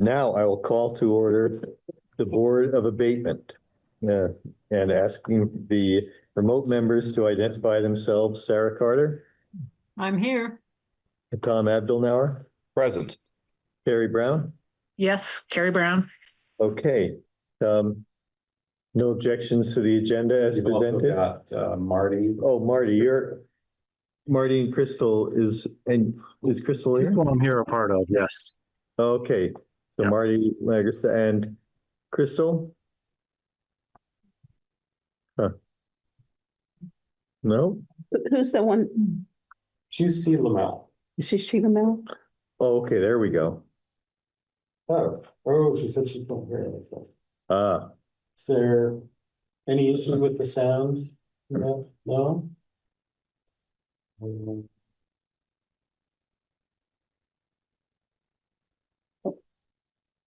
Now I will call to order the Board of Abatement and asking the remote members to identify themselves. Sarah Carter, I'm here. Tom Abdelnauer, Present. Carrie Brown. Yes, Carrie Brown. Okay. No objections to the agenda as We've also presented? got Marty. Oh, Marty and Crystal is Crystal here? Well, I'm here a part of, yes. Okay, so Yeah. Marty, Lagersta, and Crystal? Huh. No? Who's the one? She's C. Lamel. Is she Sheila Mel? Oh, okay, there we go. Oh, she said she's not here. Ah, Is there any issue with the sound? No? No?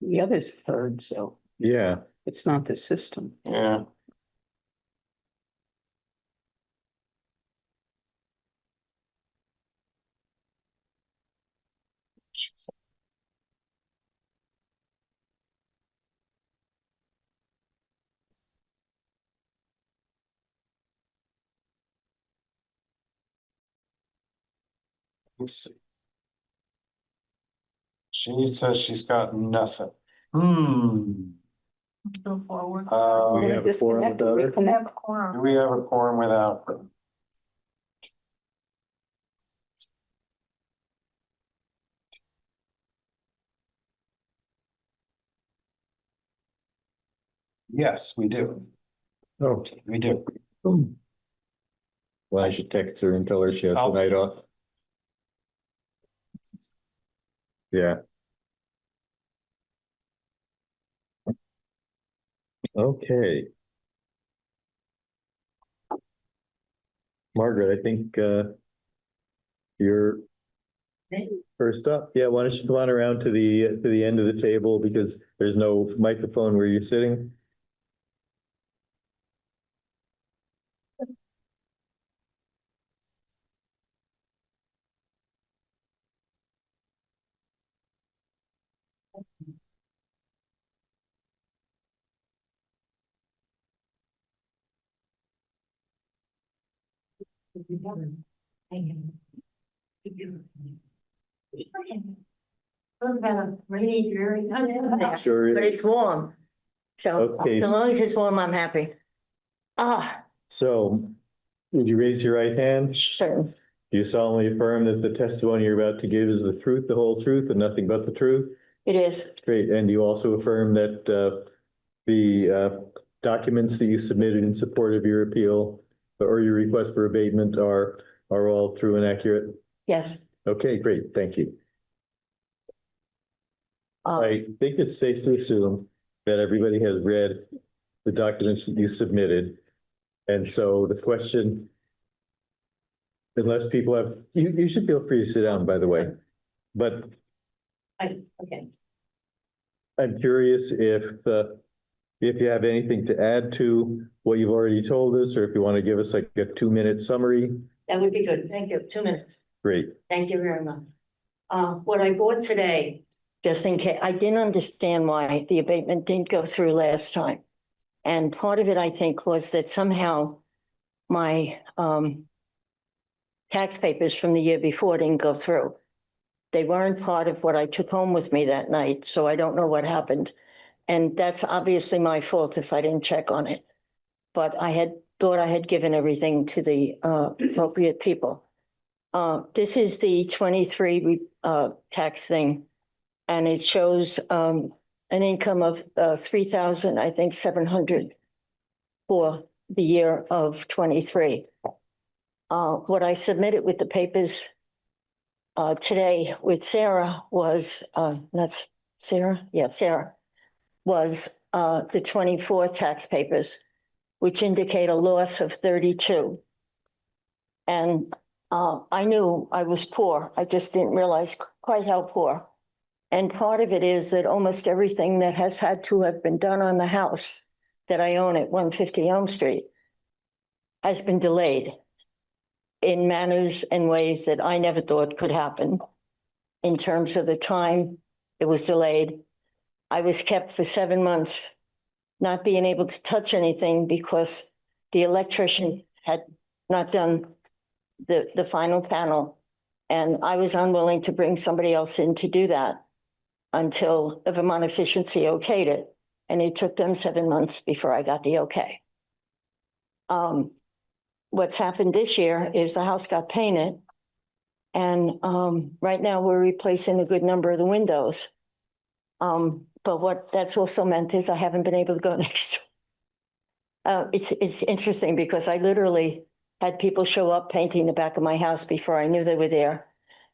The others heard, so yeah. it's not the system. Yeah. Let's see. She says she's got nothing. Go forward. We have a quorum without her? Do we have a quorum without her? Yes, we do. Oh. We do. Well, I should text her and tell her she has the night off. Yeah. Okay. Margaret, I think you're first up. Yeah, why don't you come on around to the end of the table because there's no microphone where you're sitting. About a rainy, dreary night out there, Sure but is. it's warm. So, Okay. as long as it's warm, I'm happy. So, would you raise your right hand? Sure. Do you solemnly affirm that the testimony you're about to give is the truth, the whole truth, and nothing but the truth? It is. Great. And do you also affirm that the documents that you submitted in support of your appeal or your request for abatement are all true and accurate? Yes. Okay, great. Thank you. Uh, I think it's safe to assume that everybody has read the documents that you submitted. And so the question, unless people have, you should feel free to sit down, by the way. But okay. I'm curious if you have anything to add to what you've already told us, or if you want to give us like a 2-minute summary. That would be good. Thank you. 2 minutes. Great. Thank you very much. What I bought today, just in case, I didn't understand why the abatement didn't go through last time. And part of it, I think, was that somehow my tax papers from the year before didn't go through. They weren't part of what I took home with me that night, so I don't know what happened. And that's obviously my fault if I didn't check on it. But I had thought I had given everything to the appropriate people. This is the 23 tax thing, and it shows an income of 3,000, I think 700 for the year of 23. What I submitted with the papers today with Sarah was, that's Sarah? Yeah, Sarah, was the 24 tax papers, which indicate a loss of 32. And I knew I was poor. I just didn't realize quite how poor. And part of it is that almost everything that has had to have been done on the house that I own at 150 Elm Street has been delayed in manners and ways that I never thought could happen. In terms of the time it was delayed, I was kept for 7 months, not being able to touch anything because the electrician had not done the final panel. And I was unwilling to bring somebody else in to do that until the Vermont Efficiency okayed it. And it took them 7 months before I got the okay. What's happened this year is the house got painted. And right now we're replacing a good number of the windows. But what that's also meant is I haven't been able to go next door. It's interesting because I literally had people show up painting the back of my house before I knew they were there.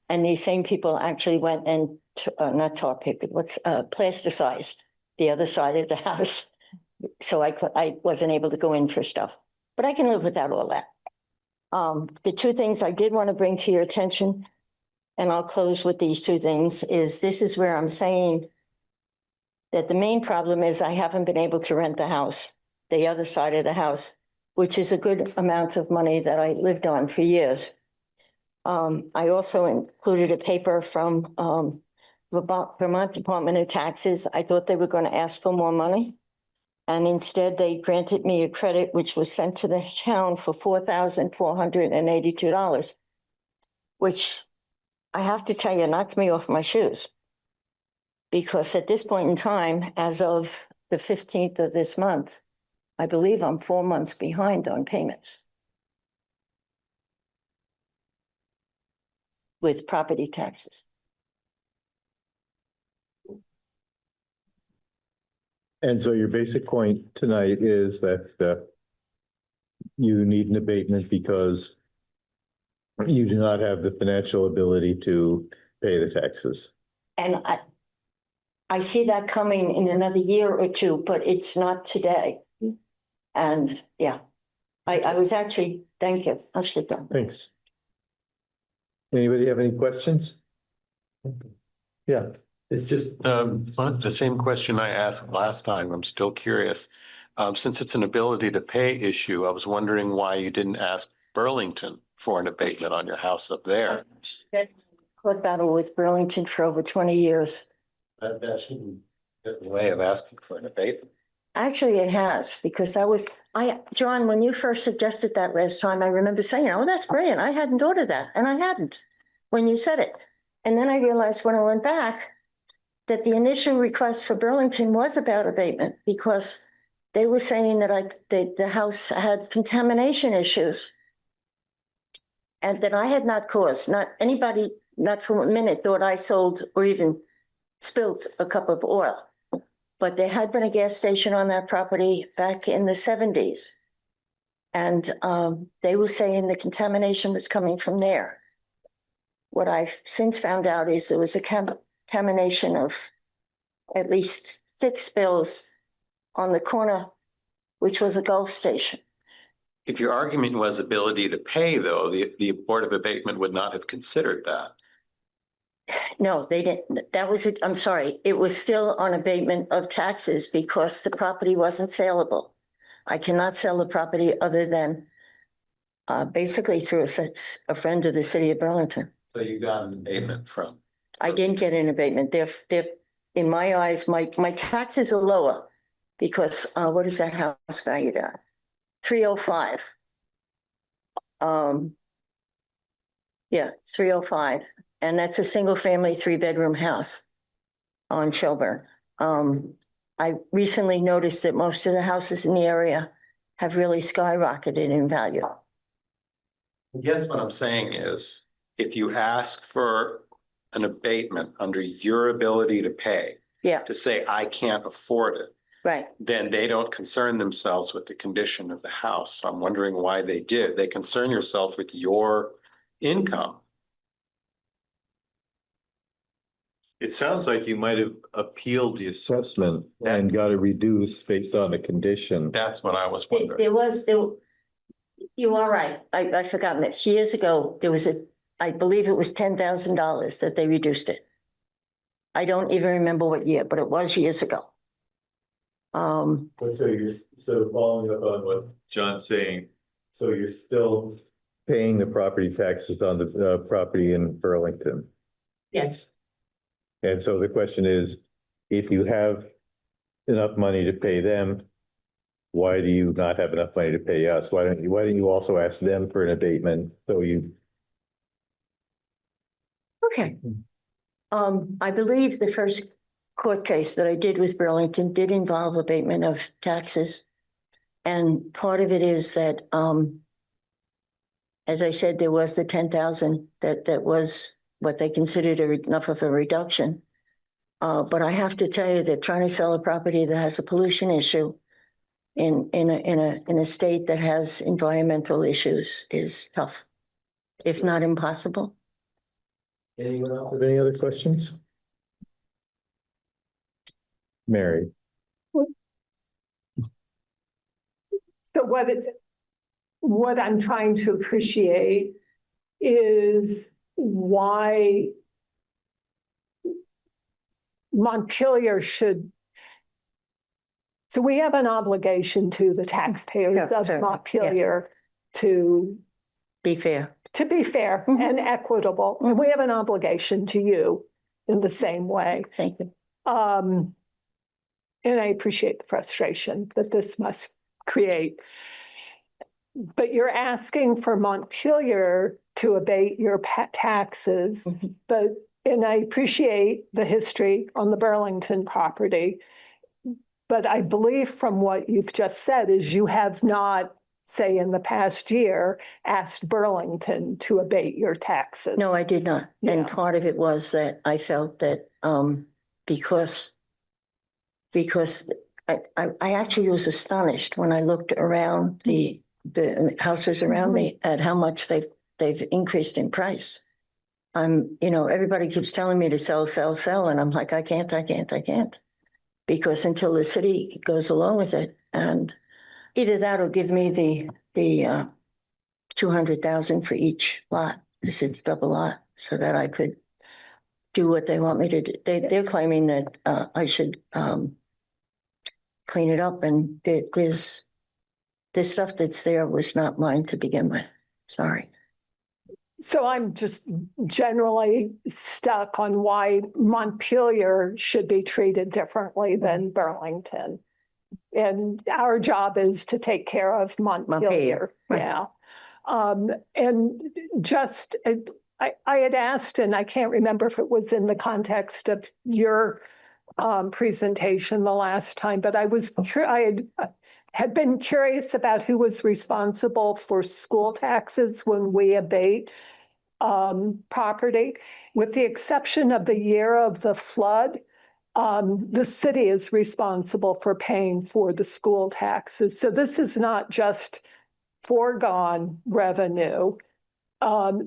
And these same people actually went and not tar paper, plasticized the other side of the house. So I wasn't able to go in for stuff, but I can live without all that. The two things I did want to bring to your attention, and I'll close with these two things, is this is where I'm saying that the main problem is I haven't been able to rent the house, the other side of the house, which is a good amount of money that I lived on for years. I also included a paper from Vermont Department of Taxes. I thought they were going to ask for more money. And instead they granted me a credit, which was sent to the town for $4,482, which I have to tell you, knocked me off my shoes. Because at this point in time, as of the 15th of this month, I believe I'm 4 months behind on payments with property taxes. And so your basic point tonight is that you need an abatement because you do not have the financial ability to pay the taxes. And I see that coming in another year or two, but it's not today. And yeah, I was actually, thank you. I'll sit down. Thanks. Anybody have any questions? Yeah. It's just the same question I asked last time. I'm still curious. Since it's an ability to pay issue, I was wondering why you didn't ask Burlington for an abatement on your house up there. Court battle with Burlington for over 20 years. That shouldn't get in the way of asking for an abatement. Actually, it has, because John, when you first suggested that last time, I remember saying, oh, that's brilliant. I hadn't thought of that. And I hadn't when you said it. And then I realized when I went back that the initial request for Burlington was about abatement because they were saying that the house had contamination issues and that I had not caused. Not anybody, not for a minute, thought I sold or even spilled a cup of oil. But there had been a gas station on that property back in the 70s. And they were saying the contamination was coming from there. What I've since found out is there was a contamination of at least 6 spills on the corner, which was a Gulf station. If your argument was ability to pay, though, the Board of Abatement would not have considered that. No, they didn't. That was it. I'm sorry. It was still on abatement of taxes because the property wasn't saleable. I cannot sell the property other than basically through a friend of the city of Burlington. So you got an abatement from? I didn't get an abatement. They're in my eyes, my taxes are lower because what is that house valued at? 305. Yeah, it's 305. And that's a single family 3-bedroom house on Shelburne. I recently noticed that most of the houses in the area have really skyrocketed in value. I guess what I'm saying is, if you ask for an abatement under your ability to pay, Yeah, to say, I can't afford it, right. then they don't concern themselves with the condition of the house. So I'm wondering why they did. They concern yourself with your income. It sounds like you might have appealed the assessment and got it reduced based on the condition. That's what I was wondering. You are right. I forgot this. Years ago, there was I believe it was $10,000 that they reduced it. I don't even remember what year, but it was years ago. So you're following up on what John's saying. So you're still paying the property taxes on the property in Burlington. Yes. And so the question is, if you have enough money to pay them, why do you not have enough money to pay us? Why don't you also ask them for an abatement? So you, Okay. I believe the first court case that I did with Burlington did involve abatement of taxes. And part of it is that, as I said, there was the 10,000 that was what they considered enough of a reduction. But I have to tell you that trying to sell a property that has a pollution issue in a state that has environmental issues is tough, if not impossible. anyone else have any other questions? Mary, So what I'm trying to appreciate is why Montpelier should. So we have an obligation to the taxpayers Yeah, of sure. Montpelier to Be fair. be fair Mhm. and equitable. And we have an obligation to you in the same way. Thank you. And I appreciate the frustration that this must create. But you're asking for Montpelier to abate your taxes, Mhm. and I appreciate the history on the Burlington property. But I believe from what you've just said is you have not, say in the past year, asked Burlington to abate your taxes. No, I did not. And Yeah. part of it was that I felt that because I actually was astonished when I looked around the houses around me at how much they've increased in price. Everybody keeps telling me to sell, and I'm like, I can't. Because until the city goes along with it, and either that or give me the 200,000 for each lot, because it's double lot, so that I could do what they want me to do. They're claiming that I should clean it up, and there's stuff that's there was not mine to begin with. Sorry. So I'm just generally stuck on why Montpelier should be treated differently than Burlington. And our job is to take care of Montpelier. Right. Yeah. And just, I had asked, and I can't remember if it was in the context of your presentation the last time, but I had been curious about who was responsible for school taxes when we abate property. With the exception of the year of the flood, the city is responsible for paying for the school taxes. So this is not just foregone revenue.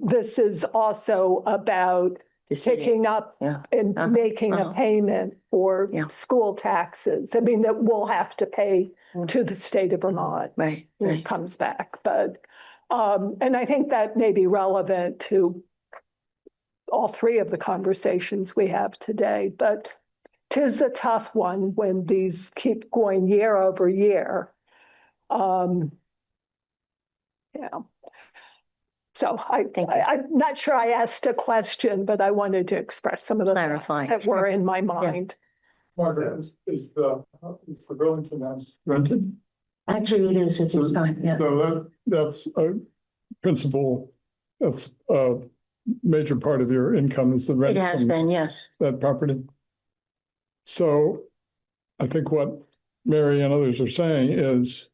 This is also about The city. picking up Yeah. and making a payment for Yeah. school taxes. I mean, that we'll have to pay to the state of Vermont Right. when it comes back. But, and I think that may be relevant to all three of the conversations we have today. But 'tis a tough one when these keep going year over year. Yeah. So I'm not sure I asked a question, but I wanted to express some of the thoughts Clarify. that were in my mind. Margaret, is the Burlington house rented? Actually, it is at this time, yeah. So that's a principal, that's a major part of your income is the It rent has from been, yes. that property. So I think what Mary and others are saying is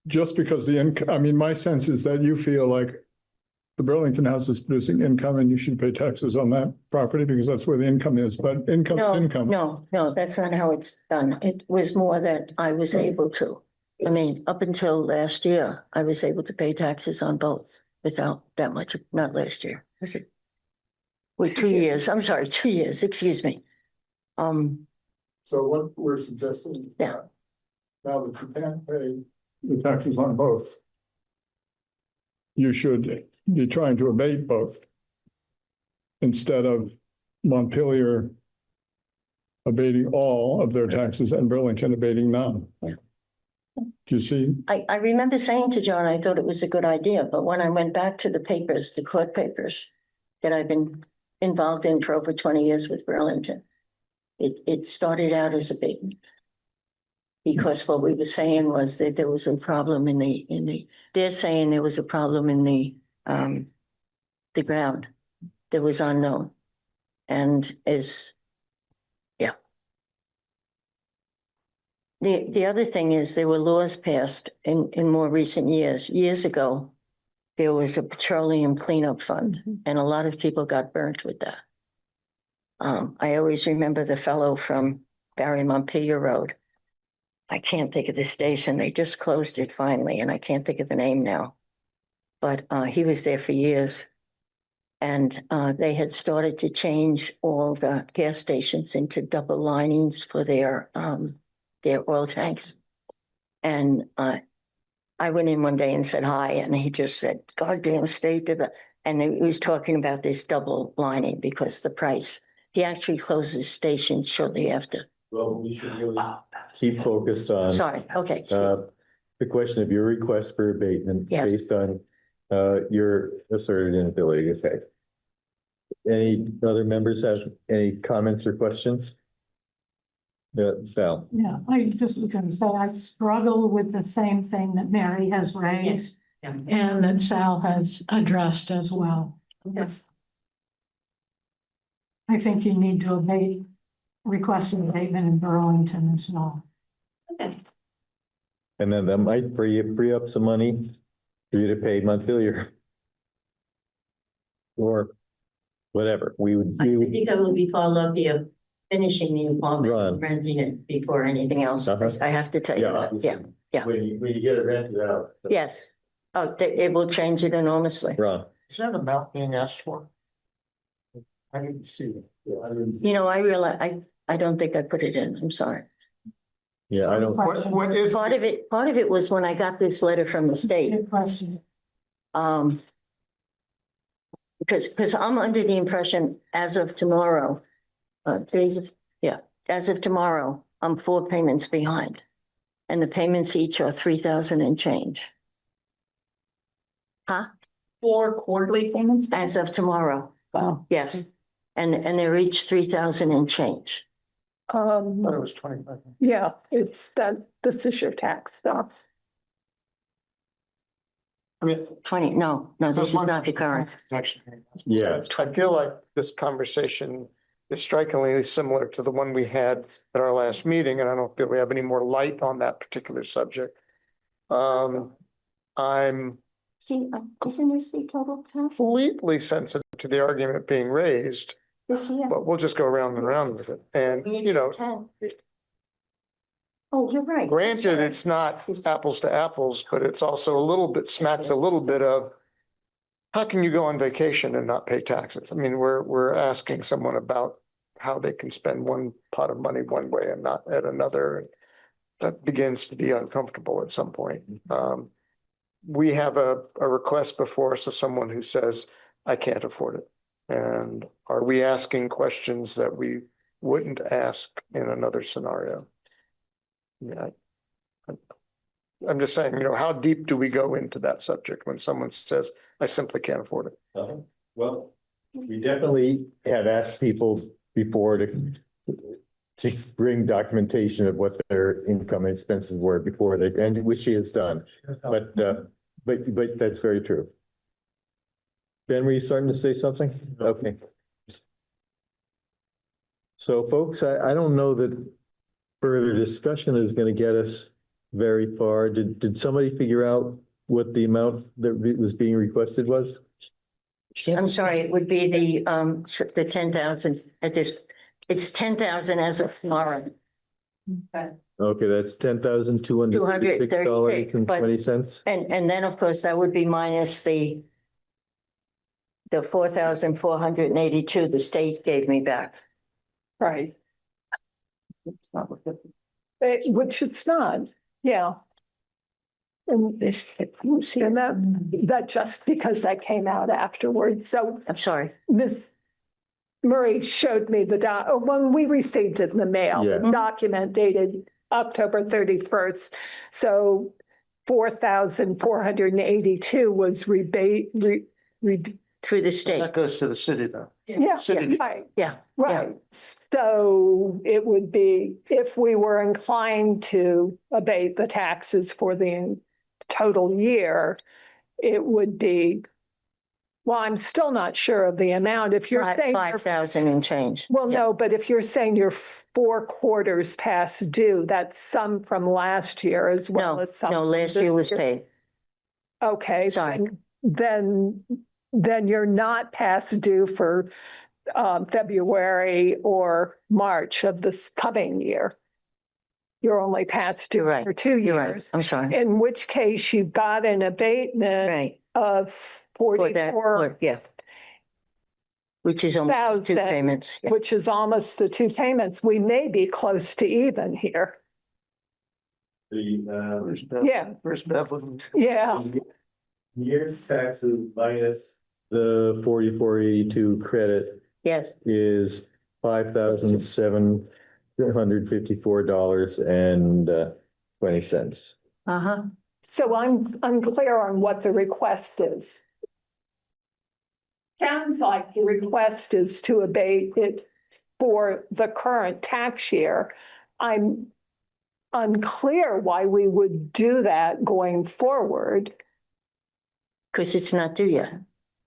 just because the income, I mean, my sense is that you feel like the Burlington house is producing income and you should pay taxes on that property because that's where the income is, but income is income. No, that's not how it's done. It was more that I was able to. I mean, up until last year, I was able to pay taxes on both without that much, not last year, was it? Wait, 2 years, I'm sorry, 2 years, excuse me. So what we're suggesting is Yeah. that now that you can't pay the taxes on both, you should be trying to abate both instead of Montpelier abating all of their taxes and Burlington abating none. Yeah. Do you see? I remember saying to John, I thought it was a good idea, but when I went back to the papers, the court papers that I've been involved in for over 20 years with Burlington, It started out as abatement. Because what we were saying was that there was a problem they're saying there was a problem in the ground that was unknown. And yeah. The other thing is there were laws passed in more recent years. Years ago, there was a petroleum cleanup fund and a lot of people got burnt with that. I always remember the fellow from Barry Montpelier Road. I can't think of the station. They just closed it finally, and I can't think of the name now. But he was there for years. And they had started to change all the gas stations into double linings for their oil tanks. And I went in one day and said hi, and he just said, "Goddamn state to the," and he was talking about this double lining because the price. He actually closed his station shortly after. Well, we should really keep focused on. Sorry, okay. The question of your request for abatement Yes. based on your asserted inability to pay. Any other members have any comments or questions? Val? Yeah, I just was gonna say, I struggle with the same thing that Mary has raised and that Sal has addressed as well. I think you need to request an abatement in Burlington as well. Okay. And then that might free up some money for you to pay Montpelier. Or whatever, we would I do. think I will be far luckier finishing the apartment, Right. and renting it before anything else. Uh-huh. I have to tell you that, yeah, yeah. When you get it rented out. Yes. Oh, it will change it enormously. Ron, Is that amount being asked for? I didn't see it. Yeah, I didn't. You know, I realize, I don't think I put it in, I'm sorry. yeah, I don't, What is? Part of it was when I got this letter from the state. Good question. Because I'm under the impression as of tomorrow, as of tomorrow, I'm 4 payments behind. And the payments each are 3,000 and change. Huh? 4 quarterly payments? As of tomorrow, Wow. yes. And they're each 3,000 and change. I thought it was 25. Yeah, it's that, this is your tax stuff. I mean. 20, no, this is not the current. yeah, I feel like this conversation is strikingly similar to the one we had at our last meeting, and I don't feel we have any more light on that particular subject. I'm See, isn't this the total count completely sensitive to the argument being raised, this year? but we'll just go round and round with it. And, We you know, 10. Oh, you're right. granted, it's not apples to apples, but it's also a little bit, smacks a little bit of, how can you go on vacation and not pay taxes? I mean, we're asking someone about how they can spend one pot of money one way and not at another. That begins to be uncomfortable at some point. We have a request before us of someone who says, I can't afford it. And are we asking questions that we wouldn't ask in another scenario? Yeah. I'm just saying, you know, how deep do we go into that subject when someone says, I simply can't afford it? well, we definitely have asked people before to bring documentation of what their income and expenses were before they, and which she has done. But that's very true. Ben, were you starting to say something? Okay. So folks, I don't know that further discussion is going to get us very far. Did somebody figure out what the amount that was being requested was? I'm sorry, it would be the 10,000 at this, it's 10,000 as of tomorrow. Okay, that's $10,236.20. And then, of course, that would be minus the 4,482 the state gave me back. Right. It's not what the- Which it's not, yeah. And that just because that came out afterwards. So I'm sorry. Ms. Murray showed me when we received it in the mail, Yeah. the document dated October 31st. So 4,482 was rebate, Through the state. That goes to the city though. Yeah, City- right. Yeah, Right. So it would be, if we were inclined to abate the taxes for the total year, it would be, well, I'm still not sure of the amount. If you're saying, 5,000 and change. well, Yeah. no, but if you're saying you're 4 quarters past due, that's some from last year as well No, as some. no, from last this year was paid. Okay. Sorry. Then you're not past due for February or March of this coming year. You're only past due You're right. for 2 You're right. years, I'm sorry. in which case you got an abatement Right. of For that, 44, yeah. Which is almost 2 1,000. payments. Yeah. which is almost the 2 payments. We may be close to even here. Where's Bev? Yeah. Where's Bev? Yeah, Year's taxes minus the 4482 credit Yes, is $5,754.20. uh-huh. so I'm unclear on what the request is. Sounds like the request is to abate it for the current tax year. I'm unclear why we would do that going forward. Because it's not due yet.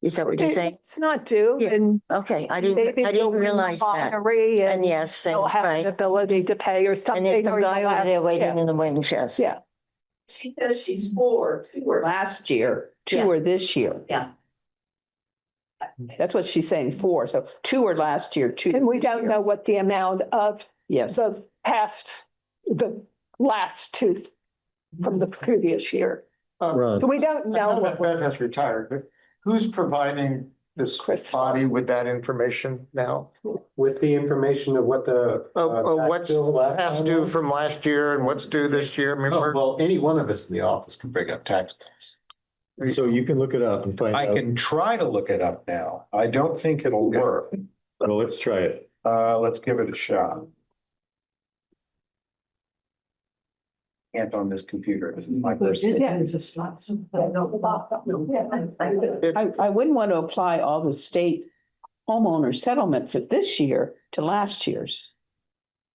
Is that what you're saying? It's not due, Yeah. and Okay, I maybe didn't you'll win the realize that. lottery And and yes, you'll have an right. ability to pay or something. And there's some or guy you'll over have- there waiting yeah. in the wings, yes. Yeah. She says she's 4, 2 were last year, two Yeah. were this year. Yeah. That's what she's saying, 4. So 2 were last year, 2. And we this don't year. know what the amount of Yes, the last 2 from the previous year. Ron, So we don't I know know that what, Bev has retired, but who's providing this Chris. body with that information now? With the information of what the. tax What's bill last past time due was? from last year and what's due this year? I mean, we're. Well, any one of us in the office can bring up tax bills. so you can look it up and find I out. can try to look it up now. I don't think it'll work. Well, let's try it. Let's give it a shot. Can't on this computer. This is my personal. Yeah. I wouldn't want to apply all the state homeowner settlement for this year to last year's.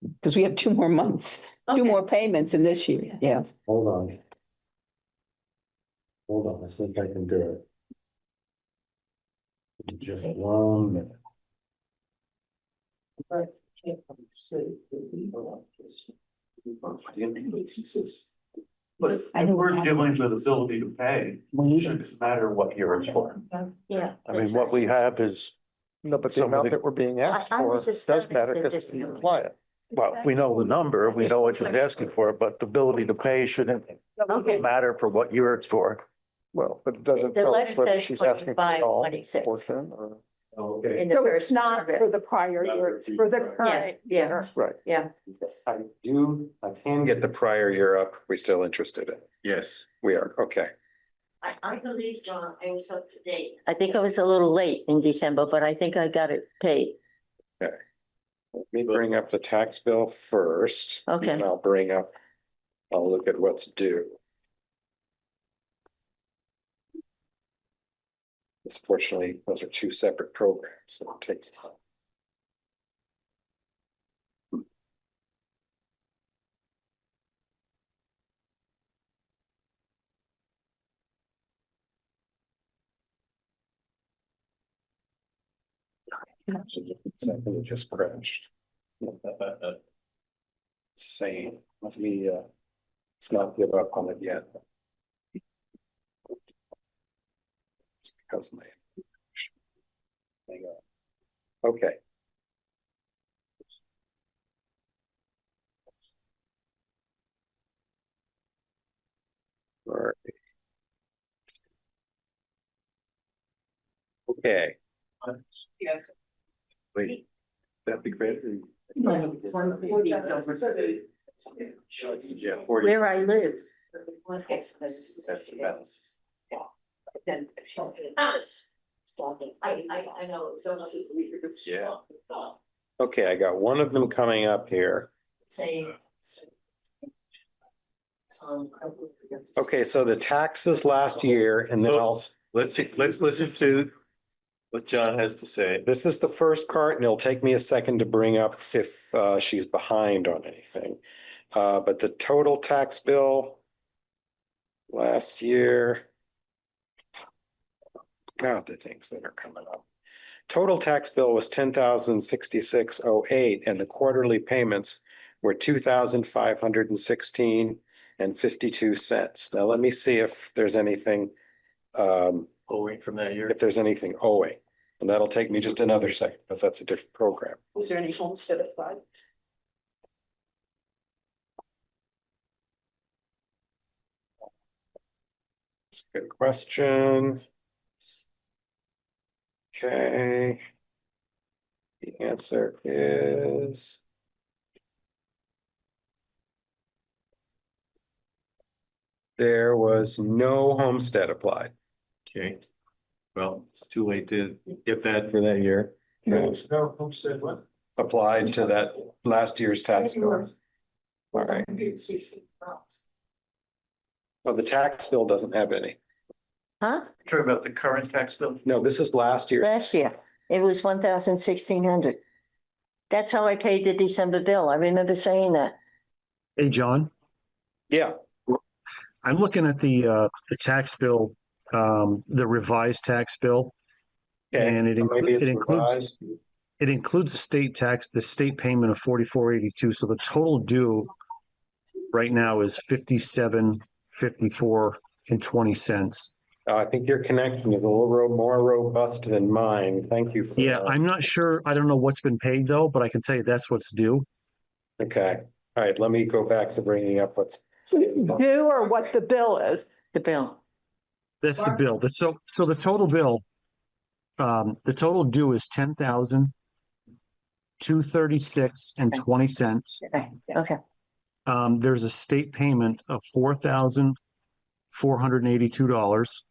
Because we have 2 more months, 2 more payments in this year, yeah. Hold on. Hold on, I think I can do it. Just 1 minute. But we're dealing with ability to pay. Shouldn't matter what year it's for. Yeah. I mean, what we have is, No, but the Some of amount the- that we're being asked I for was does astounded matter that because this- you apply it. well, we know the number, we know what you're asking for, but the ability to pay shouldn't Okay. matter for what year it's for. Well, but it doesn't The tell letter us whether says she's asking for 25, all 26. portion or. Okay. In the So it's first not for paragraph. the prior year, it's for the current yeah. year. Right. Yeah. I can get the prior year up. We still interested in? Yes. We are, okay. I believe, John, I was up to date. I think I was a little late in December, but I think I got it paid. Let me bring up the tax bill first. Okay. And I'll look at what's due. Fortunately, those are 2 separate programs, so it takes time. Second, it just crashed. Same, let me, let's not give up on it yet. It's because of my. Hang on. Okay. All right. Okay. Wait, that'd be great. Where I live. That's the best. I know, it's almost. Yeah. Okay, I got one of them coming up here. Saying. Okay, so the taxes last year and then I'll, Let's listen to what John has to say. This is the first part, and it'll take me a second to bring up if she's behind on anything. But the total tax bill last year. God, the things that are coming up. Total tax bill was 10,066.08, and the quarterly payments were 2,516 and 52 cents. Now let me see if there's anything Owing from that year. if there's anything owing. And that'll take me just another second, because that's a different program. Was there any homestead applied? That's a good question. Okay. The answer is there was no homestead applied. Okay. Well, it's too late to get that. For that year. Okay. No, homestead what? Applied to that last year's tax bill. All right. Well, the tax bill doesn't have any. Huh? Talking about the current tax bill? No, this is last year's. Last year, it was 1,600. That's how I paid the December bill. I remember saying that. Hey, John, Yeah, I'm looking at the tax bill, the revised tax bill. okay. And it Maybe it's includes, revised. it includes the state tax, the state payment of 4482. So the total due right now is 57.54 and 20 cents. I think your connection is a little more robust than mine. Thank you for Yeah, that. I'm not sure. I don't know what's been paid though, but I can tell you that's what's due. Okay, all right, let me go back to bringing up what's. Due or what the bill is. The bill. That's the bill. So the total bill, the total due is 10,236 and 20 cents. Okay. There's a state payment of $4,482,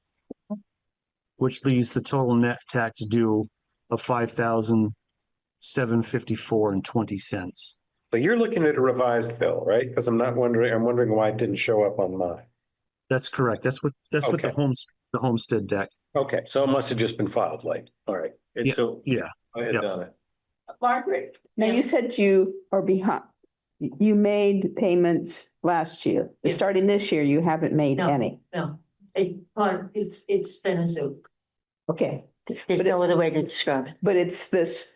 which leaves the total net tax due of $5,754 and 20 cents. But you're looking at a revised bill, right? Because I'm wondering why it didn't show up on mine. That's correct. That's what Okay. the homestead deck. Okay, so it must have just been filed late. All right. And so Yeah. I had Yep. done it. Margaret. Now, you said you are behind. You made payments last year. Yeah. Starting this year, you haven't made No. any. No, it's been a Zoom. Okay, There's no other way to describe it. but it's this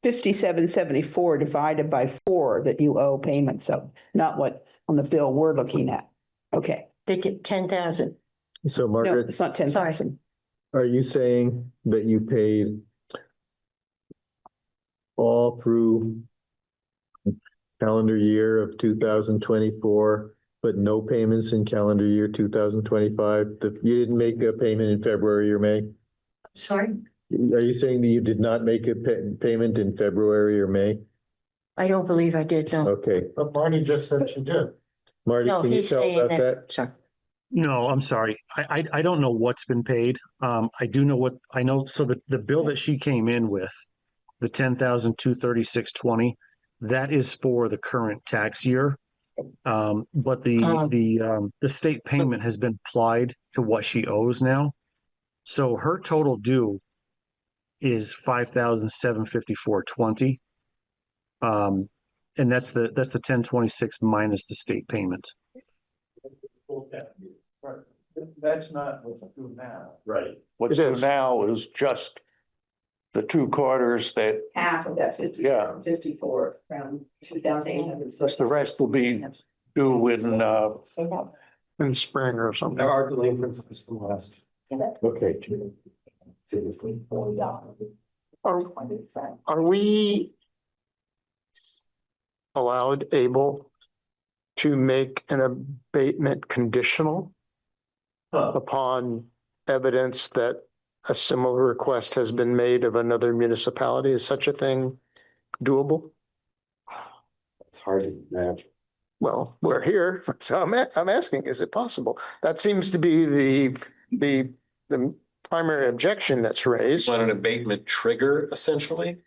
5774 divided by 4 that you owe payments of, not what on the bill we're looking at. Okay, They get 10,000. So no, Margaret, it's not 10,000. are you saying that you paid all through calendar year of 2024, but no payments in calendar year 2025? That you didn't make a payment in February or May? Sorry? Are you saying that you did not make a payment in February or May? I don't believe I did, no. Okay, But Marty just said she did. Marty, No, can you he's tell saying about that? Sorry. No, I'm sorry. I don't know what's been paid. I do know what I know. So the bill that she came in with, the 10,236.20, that is for the current tax year. But the state payment has been applied to what she owes now. So her total due is 5,754.20. And that's the 1026 minus the state payment. That's not what's due now. Right. What's due now is just the 2 quarters that, Half of that Yeah. 54, around 2,800. the rest will be due In spring or something. There are delinquencies from last. Okay. Are we able to make an abatement conditional upon evidence that a similar request has been made of another municipality? Is such a thing doable? It's hard to imagine. Well, we're here, so I'm asking, is it possible? That seems to be the primary objection that's raised. Want an abatement trigger, essentially?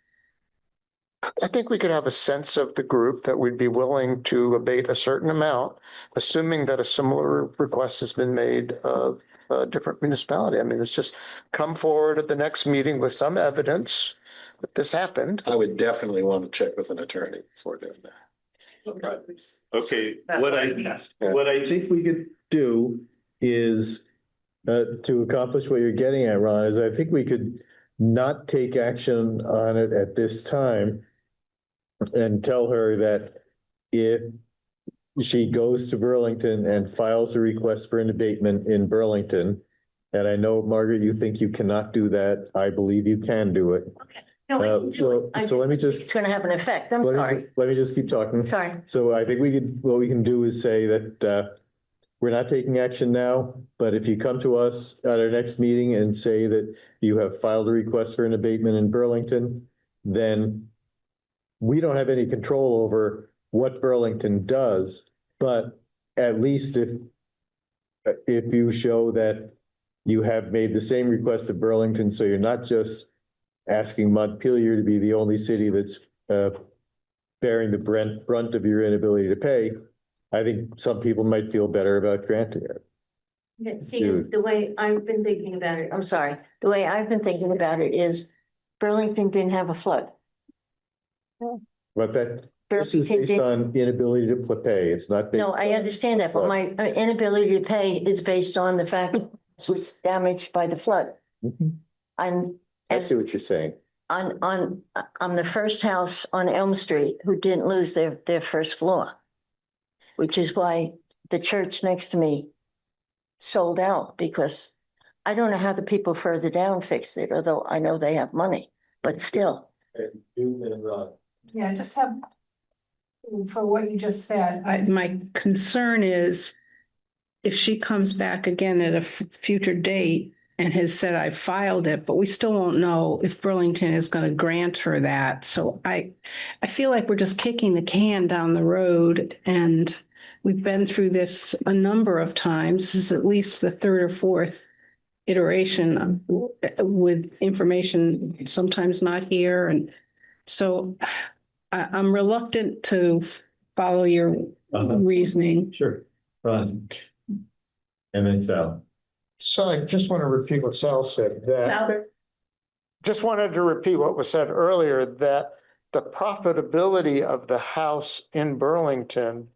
I think we could have a sense of the group that we'd be willing to abate a certain amount, assuming that a similar request has been made of a different municipality. I mean, it's just come forward at the next meeting with some evidence that this happened. I would definitely want to check with an attorney before doing that. Okay, what I think we could do is, to accomplish what you're getting at, Ron, is I think we could not take action on it at this time and tell her that if she goes to Burlington and files a request for an abatement in Burlington, and I know, Margaret, you think you cannot do that. I believe you can do it. No, I can do it. So let me just. It's gonna have an effect. I'm Let me- sorry. Let me just keep talking. Sorry. So I think what we can do is say that we're not taking action now, but if you come to us at our next meeting and say that you have filed a request for an abatement in Burlington, then we don't have any control over what Burlington does, but at least if you show that you have made the same request to Burlington, so you're not just asking Montpelier to be the only city that's bearing the brunt of your inability to pay, I think some people might feel better about granting it. Yeah, see, the way I've been thinking about it, I'm sorry, the way I've been thinking about it is Burlington didn't have a flood. But this is Burlington based did, on inability to pay. It's not. no, I understand that, but my inability to pay is based on the fact that it was damaged by the flood. Mhm. And I see what you're saying. on the first house on Elm Street who didn't lose their first floor, which is why the church next to me sold out, because I don't know how the people further down fixed it, although I know they have money, but still. Yeah, just have, for what you just said, my concern is if she comes back again at a future date and has said I filed it, but we still won't know if Burlington is going to grant her that. So I feel like we're just kicking the can down the road, and we've been through this a number of times. This is at least the third or fourth iteration with information sometimes not here. And so I'm reluctant to follow your reasoning. Sure. Ron. And then Sal. So I just want to repeat what Sal said, that just wanted to repeat what was said earlier, that the profitability of the house in Burlington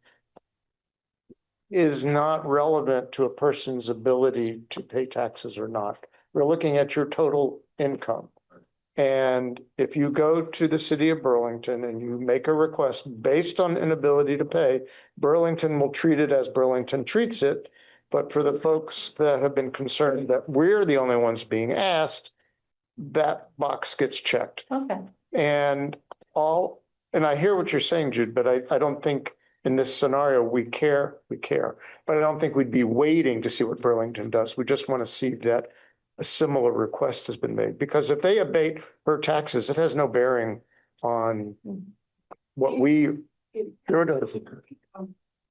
is not relevant to a person's ability to pay taxes or not. We're looking at your total income. And if you go to the city of Burlington and you make a request based on inability to pay, Burlington will treat it as Burlington treats it. But for the folks that have been concerned that we're the only ones being asked, that box gets checked. Okay. And I hear what you're saying, Jude, but I don't think in this scenario we care, but I don't think we'd be waiting to see what Burlington does. We just want to see that a similar request has been made, because if they abate her taxes, it has no bearing on what we.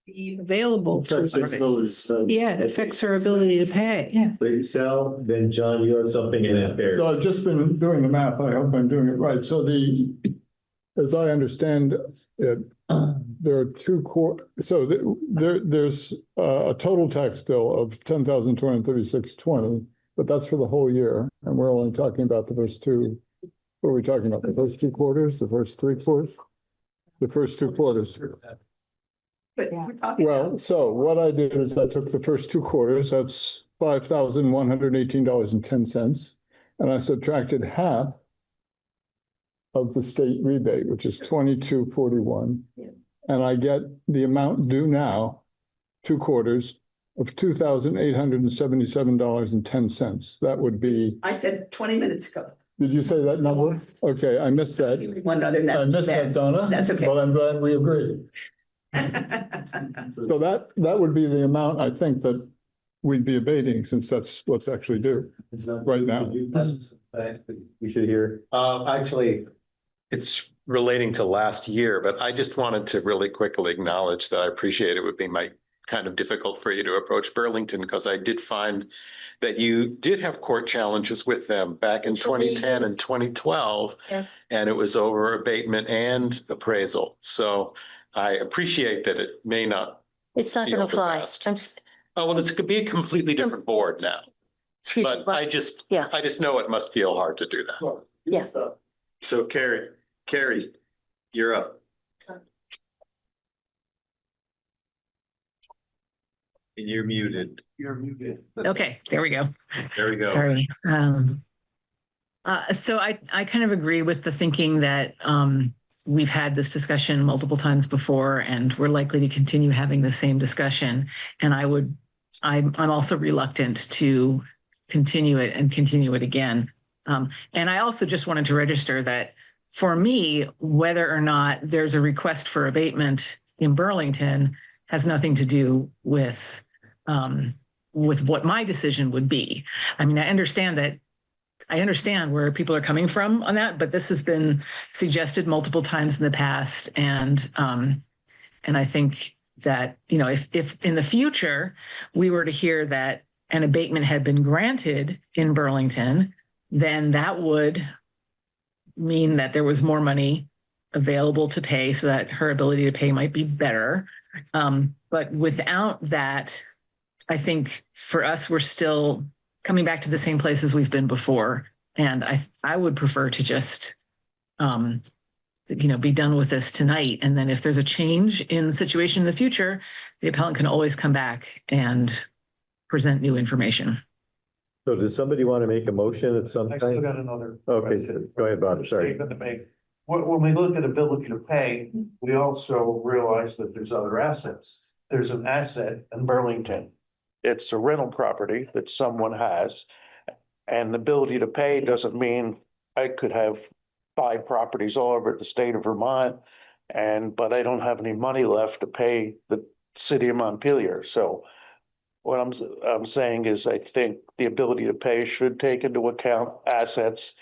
Be available to her. Yeah, it affects her ability to pay. Yeah. Sal, then John, you have something in that there. So I've just been doing the math. I hope I'm doing it right. So as I understand it, there are there's a total tax bill of $10,236.20, but that's for the whole year. And we're only talking about the first two. What are we talking about? The first 2 quarters, the first 3 quarters? The first 2 quarters. Well, so what I did is I took the first 2 quarters, that's $5,118.10, and I subtracted half of the state rebate, which is $22.41. And I get the amount due now, 2 quarters, of $2,877.10. That would be. I said 20 minutes ago. Did you say that number? Okay, I missed that. One other. I missed that, Donna. That's okay. But I'm glad we agreed. So that would be the amount I think that we'd be abating, since that's what's actually due right now. We should hear. Actually, it's relating to last year, but I just wanted to really quickly acknowledge that I appreciate it would be kind of difficult for you to approach Burlington, because I did find that you did have court challenges with them back in 2010 and 2012. Yes. And it was over abatement and appraisal. So I appreciate that it may not. It's not be going all to the fly. best. Oh, well, it could be a completely different board now, but I just know it must feel hard to do that. Yeah. So Carrie, you're up. You're muted. You're muted. Okay, there we go. There we go. Sorry. So I kind of agree with the thinking that we've had this discussion multiple times before, and we're likely to continue having the same discussion. And I'm also reluctant to continue it again. And I also just wanted to register that for me, whether or not there's a request for abatement in Burlington has nothing to do with what my decision would be. I mean, I understand where people are coming from on that, but this has been suggested multiple times in the past, and I think that, you know, if in the future we were to hear that an abatement had been granted in Burlington, then that would mean that there was more money available to pay, so that her ability to pay might be better. But without that, I think for us, we're still coming back to the same places we've been before. And I would prefer to just, be done with this tonight. And then if there's a change in the situation in the future, the appellant can always come back and present new information. So does somebody want to make a motion at some I still time? got another. Okay, go ahead, Bob, sorry. Statement to make. When we look at ability to pay, we also realize that there's other assets. There's an asset in Burlington. It's a rental property that someone has. And the ability to pay doesn't mean I could have 5 properties all over the state of Vermont, but I don't have any money left to pay the city of Montpelier. So what I'm saying is, I think the ability to pay should take into account assets,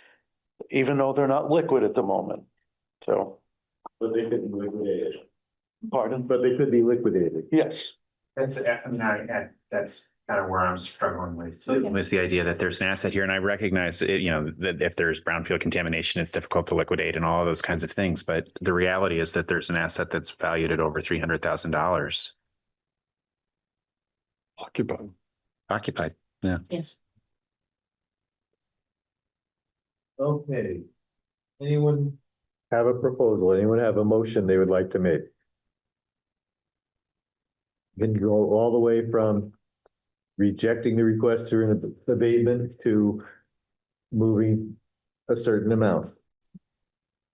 even though they're not liquid at the moment. So. But they could be liquidated. Pardon? But they could be liquidated. Yes. That's, that's kind of where I'm struggling with too, was the idea that there's an asset here, and I recognize it, that if there's brownfield contamination, it's difficult to liquidate and all of those kinds of things. But the reality is that there's an asset that's valued at over $300,000. Occupied. Yeah. Yes. Okay. Anyone have a proposal? Anyone have a motion they would like to make? You can go all the way from rejecting the request for an abatement to moving a certain amount.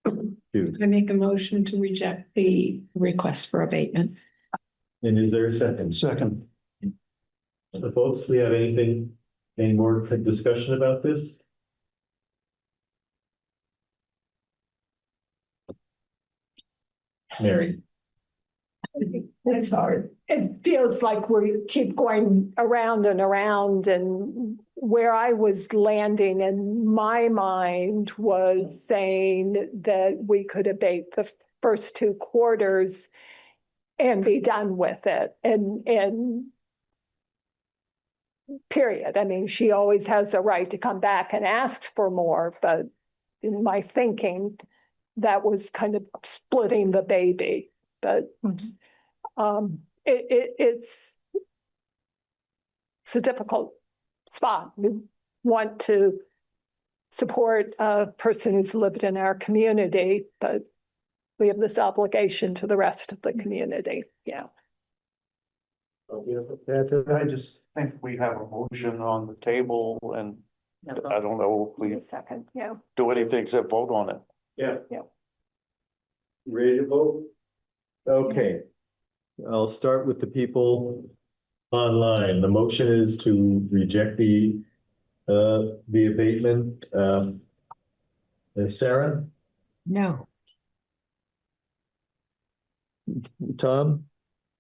I make a motion to reject the request for abatement. And is there a second? Second. Folks, we have any more discussion about this? Mary. It's hard. It feels like we keep going around and around, and where I was landing in my mind was saying that we could abate the first 2 quarters and be done with it. And period. I mean, she always has the right to come back and ask for more, but in my thinking, that was kind of splitting the baby. But it's a difficult spot. We want to support a person who's lived in our community, but we have this obligation to the rest of the community. Yeah. I just think we have a motion on the table, and I don't know if we Second, yeah. do anything except vote on it. Yeah. Yeah. Ready to vote? Okay. I'll start with the people online. The motion is to reject the abatement. Sarah? No. Tom?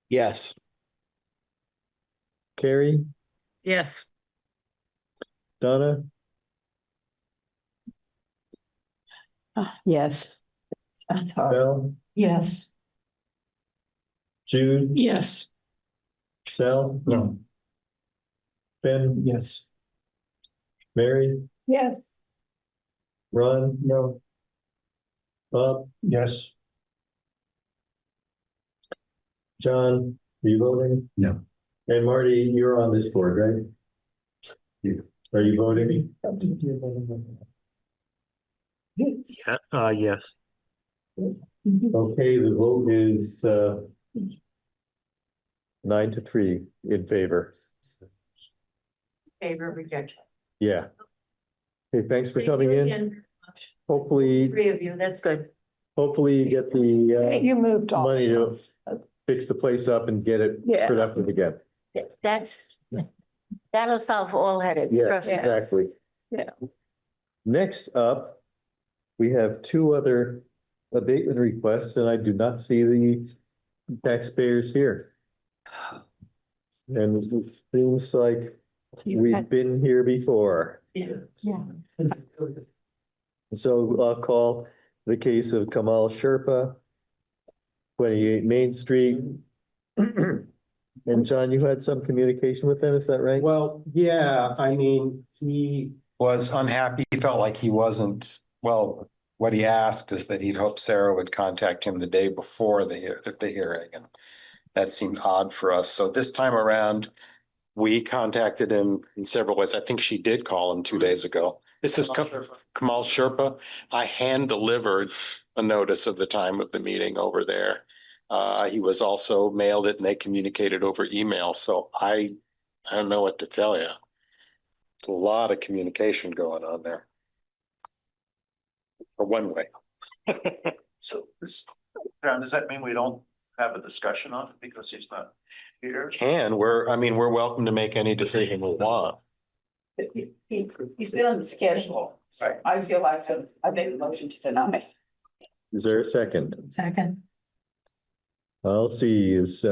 Yes. Carrie? Yes. Donna? Yes. That's hard. Bell? Yes. Jude? Yes. Sal? No. Ben? Yes. Mary? Yes. Ron? No. Bob? Yes. John? Are you voting? No. And Marty, you're on this board, right? Are you voting? Yeah, yes. Okay, the vote is 9-3 in favor. Favor of rejection. Yeah. Okay, thanks for coming in. Hopefully, Three of you, that's good. hopefully you get the You moved on. money to fix the place up and get it Yeah. productive again. That'll solve all headaches. Yeah, trust me. exactly. Yeah. Next up, we have two other abatement requests, and I do not see the taxpayers here. And it seems like we've been here before. Yeah. So I'll call the case of Kamal Sherpa, 28 Main Street. And John, you had some communication with them, is that right? Well, yeah, I mean, he, Was unhappy, he felt like he wasn't, well, what he asked is that he'd hoped Sarah would contact him the day before the hearing, and that seemed odd for us. So this time around, we contacted him in several ways. I think she did call him 2 days ago. This is Kamal Sherpa. I hand delivered a notice of the time of the meeting over there. He was also mailed it and they communicated over email. So I don't know what to tell you. A lot of communication going on there. Or one way. So this, John, does that mean we don't have a discussion on it because he's not here? We're welcome to make any decision we want. He's been on the schedule, so I feel like I made a motion to deny. Is there a second? Second. I'll see, is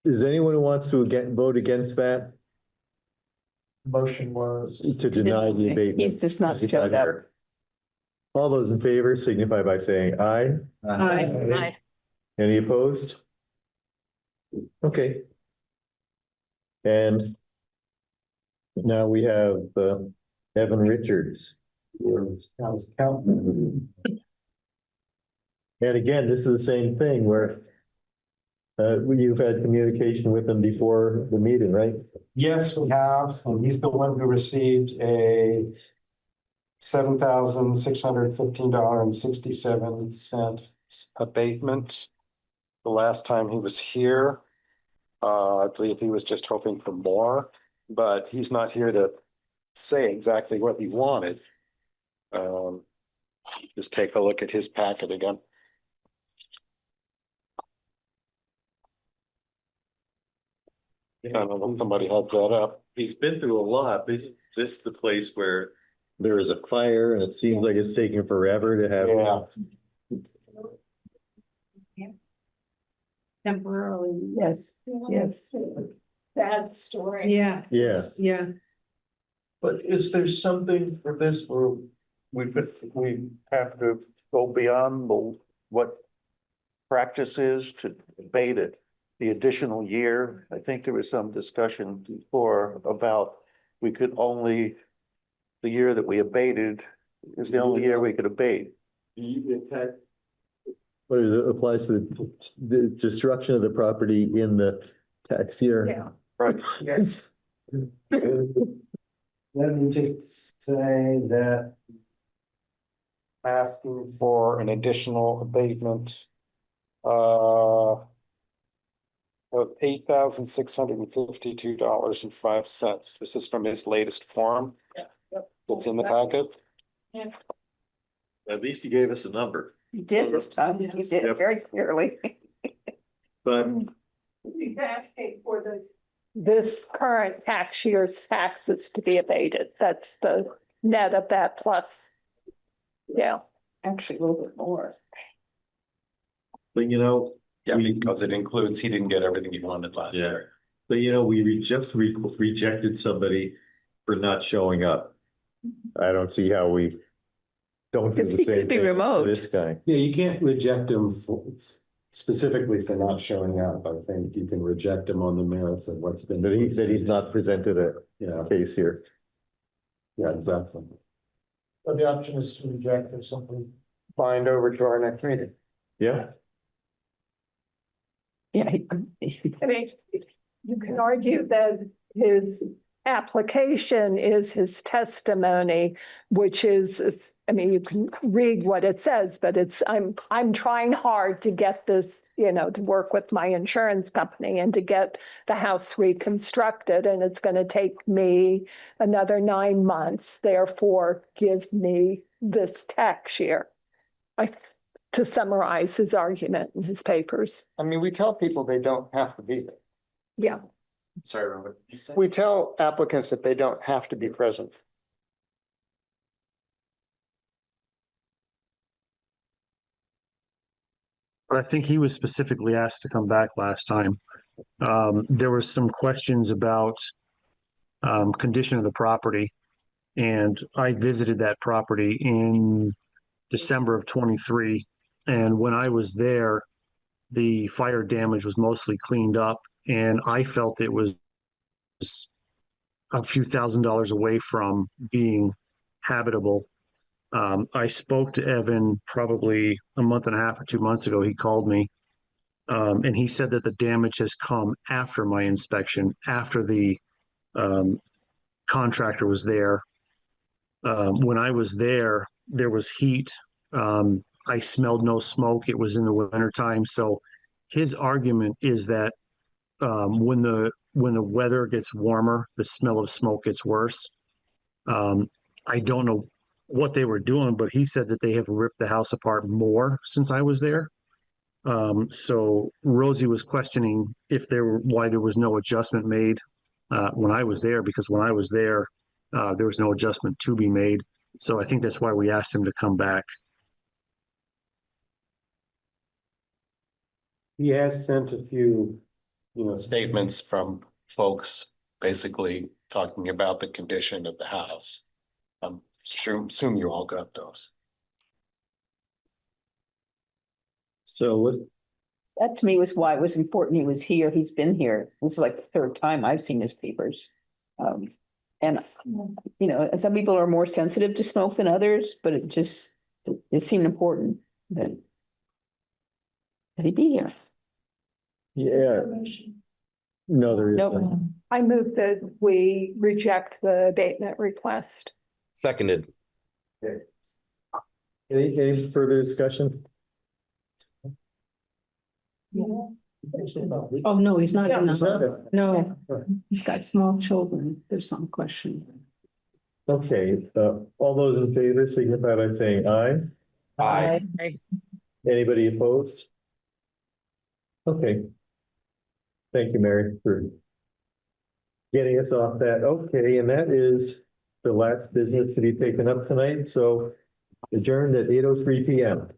anyone who wants to vote against that? Motion was. To deny the abatement? He's just not showed up. All those in favor signify by saying aye. Aye. Any opposed? Okay. And now we have Evan Richards. And again, this is the same thing where you've had communication with him before the meeting, right? yes, we have, and he's the one who received a $7,615.67 Abatement. The last time he was here, I believe he was just hoping for more, but he's not here to say exactly what he wanted. Just take a look at his packet again. I don't know if somebody had that up. He's been through a lot. This is the place where there is a fire and it seems like it's taking forever to have. Temporarily. Yes, yes. Bad story. Yeah. Yeah. Yeah. But is there something for this where we have to go beyond what practice is to abate it? The additional year, I think there was some discussion before about we could only, the year that we abated is the only year we could abate. But it applies to the destruction of the property in the tax year. Yeah. Right. Yes. Let me just say that Asking for an additional abatement of $8,652.05. This is from his latest form. That's in the packet. At least he gave us a number. You did this time. You did it very clearly. But He's asking for this current tax year's taxes to be abated. That's the net of that plus. Yeah. Actually, a little bit more. But Yeah, because it includes, he didn't get everything he wanted last year. But we just rejected somebody for not showing up. I don't see how we don't do Because the he same could be thing to remote. this guy. Yeah, you can't reject him specifically for not showing up. I think you can reject him on the merits of what's been. That he's not presented a case here. Yeah, exactly. But the option is to reject or simply bind over to our next meeting. Yeah. Yeah. You can argue that his application is his testimony, which is, I mean, you can read what it says, but I'm trying hard to get this, to work with my insurance company and to get the house reconstructed, and it's going to take me another 9 months. Therefore, give me this tax year. To summarize his argument in his papers. I mean, we tell people they don't have to be there. Yeah. Sorry, Robert. We tell applicants that they don't have to be present. But I think he was specifically asked to come back last time. There were some questions about condition of the property. And I visited that property in December of 23. And when I was there, the fire damage was mostly cleaned up. And I felt it was a few $1,000s away from being habitable. I spoke to Evan probably a month and a half or 2 months ago. He called me and he said that the damage has come after my inspection, after the contractor was there. When I was there, there was heat. I smelled no smoke. It was in the wintertime. So his argument is that when the weather gets warmer, the smell of smoke gets worse. I don't know what they were doing, but he said that they have ripped the house apart more since I was there. So Rosie was questioning why there was no adjustment made when I was there, because when I was there, there was no adjustment to be made. So I think that's why we asked him to come back. He has sent a few, statements from folks basically talking about the condition of the house. I'm sure, assume you all got those. So That to me was why it was important he was here. He's been here. This is like the third time I've seen his papers. And, some people are more sensitive to smoke than others, but it seemed important that he be here. yeah, no, there Nope. isn't. I move that we reject the abatement request. Seconded. Any further discussion? Oh, no, he's not in Is that the, it? no, he's got small children. There's some question. Okay, all those in favor signify by saying aye. Aye. Anybody opposed? Okay. Thank you, Mary, for getting us off that. Okay, and that is the last business to be taken up tonight, so adjourned at 8:03 p.m.